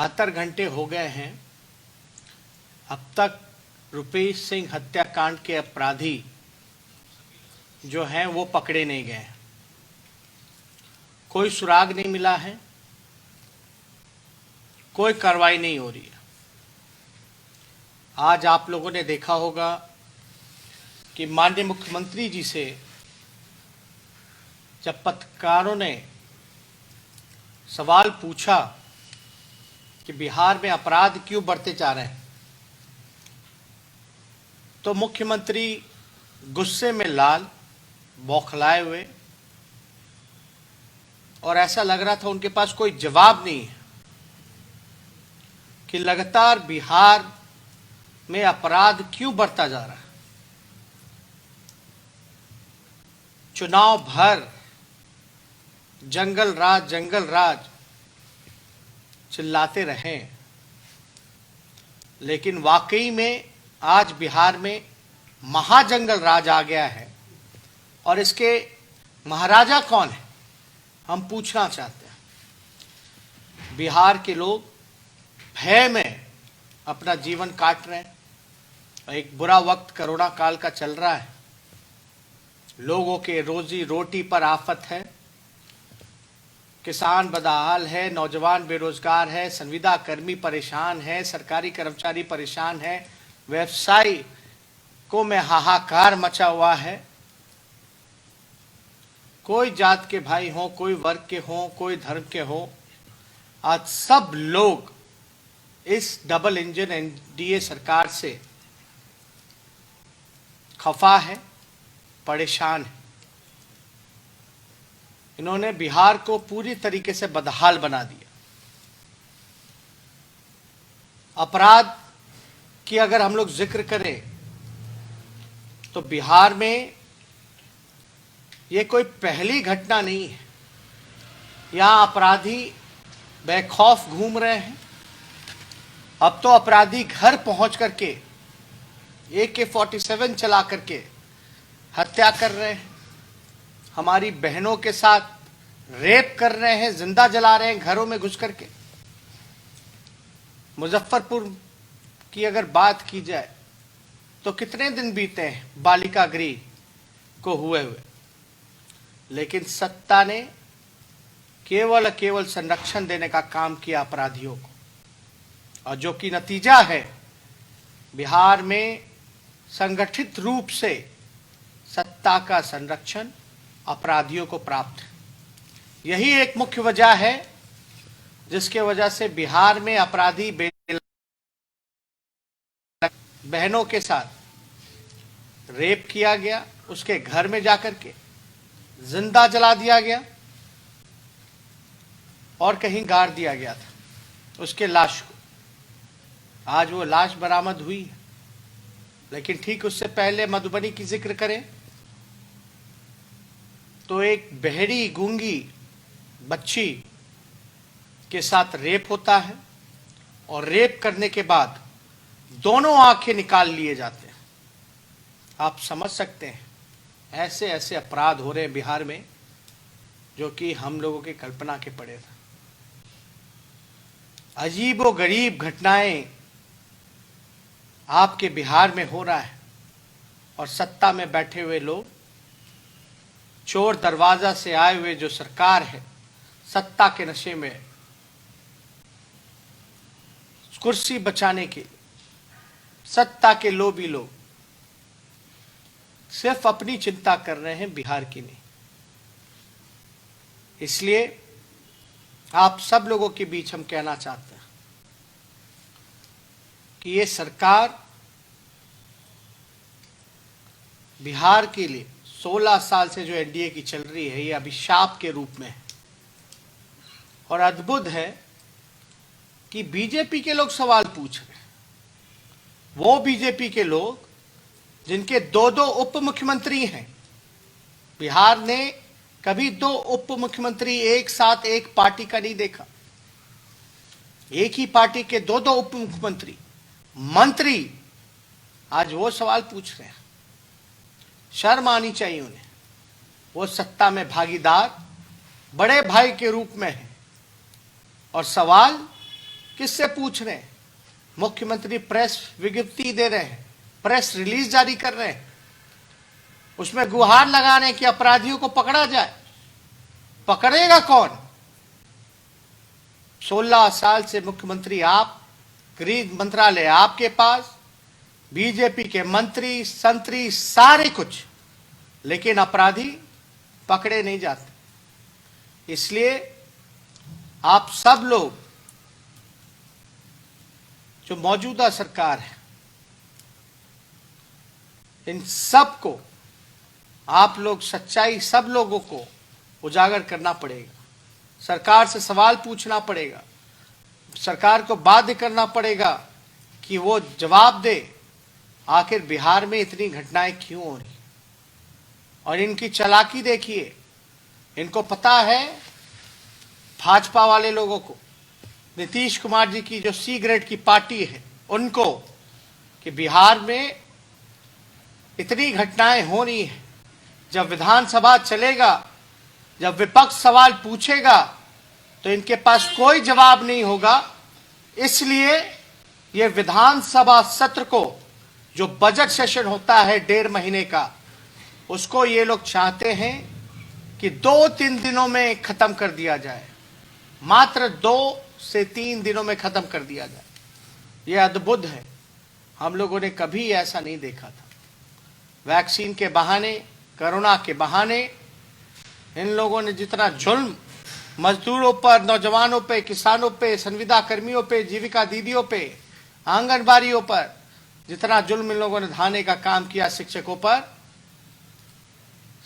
72 घंटे हो गए हैं, अब तक रुपेश सिंह हत्याकांड के अपराधी जो हैं वो पकड़े नहीं गए। कोई सुराग नहीं मिला है, कोई कार्रवाई नहीं हो रही है। आज आप लोगों ने देखा होगा कि माननीय मुख्यमंत्री जी से जब पत्रकारों ने सवाल पूछा कि बिहार में अपराध क्यों बढ़ते जा रहे हैं, तो मुख्यमंत्री गुस्से में लाल, बौखलाए हुए, और ऐसा लग रहा था उनके पास कोई जवाब नहीं है कि लगातार बिहार में अपराध क्यों बढ़ता जा रहा है। चुनाव भर जंगल राज चिल्लाते रहें, लेकिन वाकई में आज बिहार में महाजंगल राज आ गया है। और इसके महाराजा कौन है, हम पूछना चाहते हैं। बिहार के लोग भय में अपना जीवन काट रहे हैं। एक बुरा वक्त कोरोना काल का चल रहा है, लोगों के रोजी रोटी पर आफत है, किसान बदहाल है, नौजवान बेरोजगार है, संविदा कर्मी परेशान है, सरकारी कर्मचारी परेशान है, व्यवसायिकों में हाहाकार मचा हुआ है। कोई जात के भाई हो, कोई वर्ग के हो, कोई धर्म के हो, आज सब लोग इस डबल इंजन एनडीए सरकार से खफा है, परेशान है। इन्होंने बिहार को पूरी तरीके से बदहाल बना दिया। अपराध की अगर हम लोग जिक्र करें तो बिहार में ये कोई पहली घटना नहीं है। यहां अपराधी बेखौफ घूम रहे हैं। अब तो अपराधी घर पहुंच करके AK-47 चला करके हत्या कर रहे हैं, हमारी बहनों के साथ रेप कर रहे हैं, जिंदा जला रहे हैं घरों में घुस करके। मुजफ्फरपुर की अगर बात की जाए तो कितने दिन बीते हैं बालिका गृह को हुए हुए, लेकिन सत्ता ने केवल संरक्षण देने का काम किया अपराधियों को, और जो कि नतीजा है बिहार में संगठित रूप से सत्ता का संरक्षण अपराधियों को प्राप्त है। यही एक मुख्य वजह है जिसके वजह से बिहार में अपराधी बहनों के साथ रेप किया गया, उसके घर में जाकर के जिंदा जला दिया गया और कहीं गाड़ दिया गया था उसके लाश को। आज वो लाश बरामद हुई है, लेकिन ठीक उससे पहले मधुबनी की जिक्र करें तो एक बहरी गूंगी बच्ची के साथ रेप होता है, और रेप करने के बाद दोनों आंखें निकाल लिए जाते हैं। आप समझ सकते हैं ऐसे ऐसे अपराध हो रहे हैं बिहार में जो कि हम लोगों की कल्पना के परे था। अजीबो गरीब घटनाएं आपके बिहार में हो रहा है, और सत्ता में बैठे हुए लोग, चोर दरवाजा से आए हुए जो सरकार है, सत्ता के नशे में कुर्सी बचाने के सत्ता के लोभी लोग सिर्फ अपनी चिंता कर रहे हैं, बिहार की नहीं। इसलिए आप सब लोगों के बीच हम कहना चाहते हैं कि ये सरकार बिहार के लिए 16 साल से जो एनडीए की चल रही है, ये अभिशाप के रूप में है। और अद्भुत है कि बीजेपी के लोग सवाल पूछ रहे हैं, वो बीजेपी के लोग जिनके दो उप मुख्यमंत्री हैं। बिहार ने कभी 2 उप मुख्यमंत्री एक साथ एक पार्टी का नहीं देखा। एक ही पार्टी के 2 उप मुख्यमंत्री, मंत्री आज वो सवाल पूछ रहे हैं। शर्म आनी चाहिए उन्हें। वो सत्ता में भागीदार बड़े भाई के रूप में है, और सवाल किससे पूछ रहे हैं? मुख्यमंत्री प्रेस विज्ञप्ति दे रहे हैं, प्रेस रिलीज जारी कर रहे हैं, उसमें गुहार लगा रहे हैं कि अपराधियों को पकड़ा जाए। पकड़ेगा कौन? 16 साल से मुख्यमंत्री आप, गृह मंत्रालय आपके पास, बीजेपी के मंत्री संतरी सारे कुछ, लेकिन अपराधी पकड़े नहीं जाते। इसलिए आप सब लोग, जो मौजूदा सरकार है, इन सब को आप लोग सच्चाई सब लोगों को उजागर करना पड़ेगा। सरकार से सवाल पूछना पड़ेगा, सरकार को बाध्य करना पड़ेगा कि वो जवाब दे, आखिर बिहार में इतनी घटनाएं क्यों हो रही। और इनकी चालाकी देखिए, इनको पता है भाजपा वाले लोगों को, नीतीश कुमार जी की जो सी ग्रेड की पार्टी है उनको, कि बिहार में इतनी घटनाएं हो रही हैं। जब विधानसभा चलेगा, जब विपक्ष सवाल पूछेगा तो इनके पास कोई जवाब नहीं होगा। इसलिए ये विधानसभा सत्र को, जो बजट सेशन होता है 1.5 महीने का, उसको ये लोग चाहते हैं कि 2-3 दिनों में खत्म कर दिया जाए, मात्र 2 से 3 दिनों में खत्म कर दिया जाए। ये अद्भुत है, हम लोगों ने कभी ऐसा नहीं देखा था। वैक्सीन के बहाने, कोरोना के बहाने इन लोगों ने जितना जुल्म मजदूरों पर, नौजवानों पे, किसानों पे, संविदा कर्मियों पे, जीविका दीदियों पे, आंगनबाड़ियों पर जितना जुल्म इन लोगों ने ढाने का काम किया, शिक्षकों पर,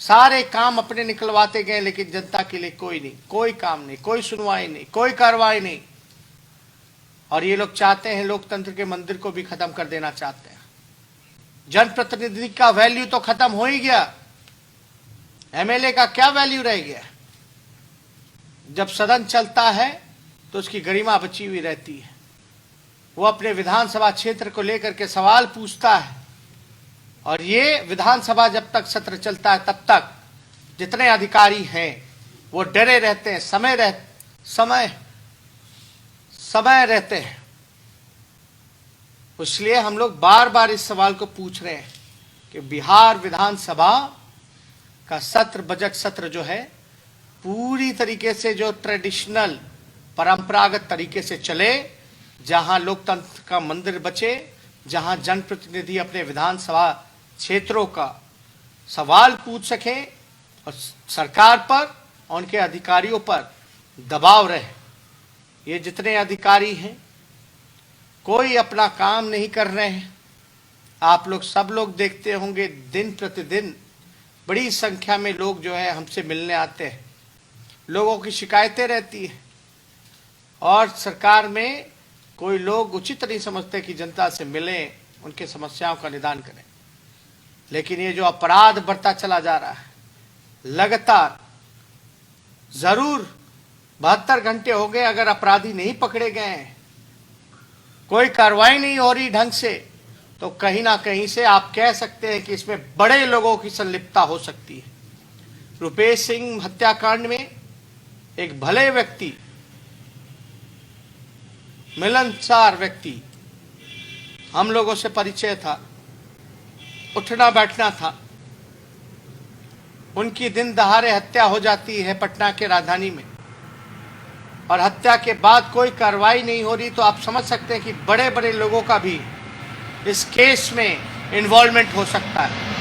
सारे काम अपने निकलवाते गए, लेकिन जनता के लिए कोई नहीं, कोई काम नहीं, कोई सुनवाई नहीं, कोई कार्रवाई नहीं। और ये लोग चाहते हैं लोकतंत्र के मंदिर को भी खत्म कर देना चाहते हैं। जनप्रतिनिधि का वैल्यू तो खत्म हो ही गया, एमएलए का क्या वैल्यू रह गया? जब सदन चलता है तो उसकी गरिमा बची हुई रहती है। वो अपने विधानसभा क्षेत्र को लेकर के सवाल पूछता है, और ये विधानसभा जब तक सत्र चलता है तब तक जितने अधिकारी हैं वो डरे रहते हैं, समय रहते हैं। इसलिए हम लोग बार बार इस सवाल को पूछ रहे हैं कि बिहार विधानसभा का सत्र, बजट सत्र जो है, पूरी तरीके से जो ट्रेडिशनल परंपरागत तरीके से चले, जहां लोकतंत्र का मंदिर बचे, जहां जनप्रतिनिधि अपने विधानसभा क्षेत्रों का सवाल पूछ सकें और सरकार पर और उनके अधिकारियों पर दबाव रहे। ये जितने अधिकारी हैं, कोई अपना काम नहीं कर रहे हैं। आप लोग सब लोग देखते होंगे, दिन प्रतिदिन बड़ी संख्या में लोग जो है हमसे मिलने आते हैं, लोगों की शिकायतें रहती हैं, और सरकार में कोई लोग उचित नहीं समझते कि जनता से मिलें, उनके समस्याओं का निदान करें। लेकिन ये जो अपराध बढ़ता चला जा रहा है लगातार, जरूर 72 घंटे हो गए, अगर अपराधी नहीं पकड़े गए हैं, कोई कार्रवाई नहीं हो रही ढंग से, तो कहीं ना कहीं से आप कह सकते हैं कि इसमें बड़े लोगों की संलिप्तता हो सकती है। रुपेश सिंह हत्याकांड में एक भले व्यक्ति, मिलनसार व्यक्ति, हम लोगों से परिचय था, उठना बैठना था, उनकी दिन दहाड़े हत्या हो जाती है पटना के राजधानी में, और हत्या के बाद कोई कार्रवाई नहीं हो रही। तो आप समझ सकते हैं कि बड़े बड़े लोगों का भी इस केस में इन्वॉल्वमेंट हो सकता है।